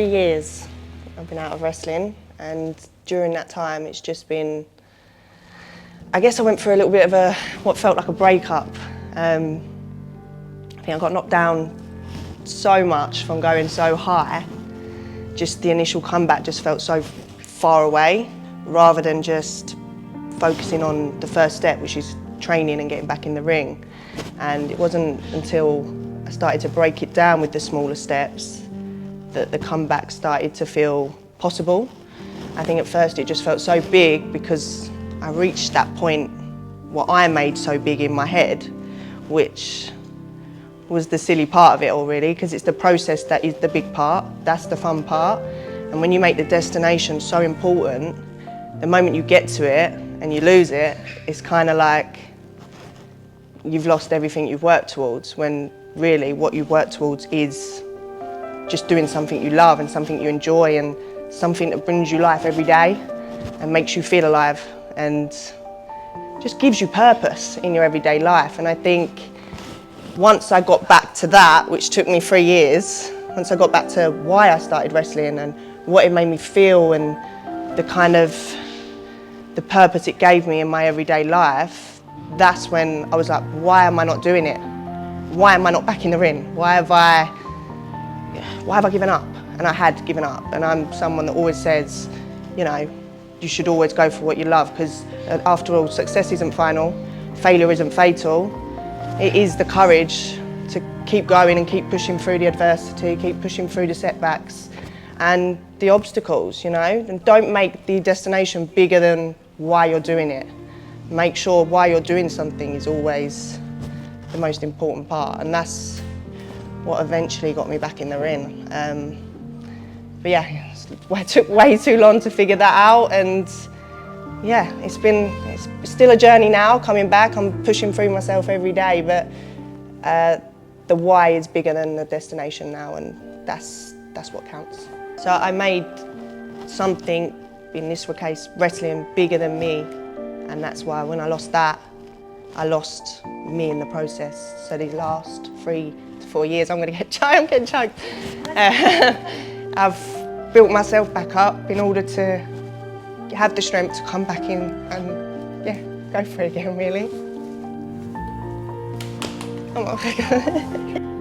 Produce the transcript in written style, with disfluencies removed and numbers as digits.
years I've been out of wrestling, and during that time it's just been, I guess I went through a little bit of what felt like a breakup. I think I got knocked down so much from going so high. Just the initial comeback just felt so far away, rather than just focusing on the first step, which is training and getting back in the ring. And it wasn't until I started to break it down with the smaller steps that the comeback started to feel possible. I think at first it just felt so big because I reached that point, what I made so big in my head, which was the silly part of it all really, because it's the process that is the big part, that's the fun part. And when you make the destination so important, the moment you get to it and you lose it, it's kind of like you've lost everything you've worked towards, when really what you've worked towards is just doing something you love and something you enjoy and something that brings you life every day and makes you feel alive and just gives you purpose in your everyday life. And I think once I got back to that, which took me 3 years, once I got back to why I started wrestling and what it made me feel and the kind of the purpose it gave me in my everyday life, that's when I was like, why am I not doing it? Why am I not back in the ring? Why have I given up? And I had given up. And I'm someone that always says, you know, you should always go for what you love, because after all, success isn't final, failure isn't fatal. It is the courage to keep going and keep pushing through the adversity, keep pushing through the setbacks and the obstacles, you know. And don't make the destination bigger than why you're doing it. Make sure why you're doing something is always the most important part, and that's what eventually got me back in the ring. But yeah, it took way too long to figure that out, and yeah, it's still a journey now, coming back. I'm pushing through myself every day, but the why is bigger than the destination now, and that's what counts. So I made something, in this case wrestling, bigger than me, and that's why when I lost that, I lost me in the process. So these last 3 to 4 years, I'm getting choked. I've built myself back up in order to have the strength to come back in and yeah, go for it again really. Oh my God.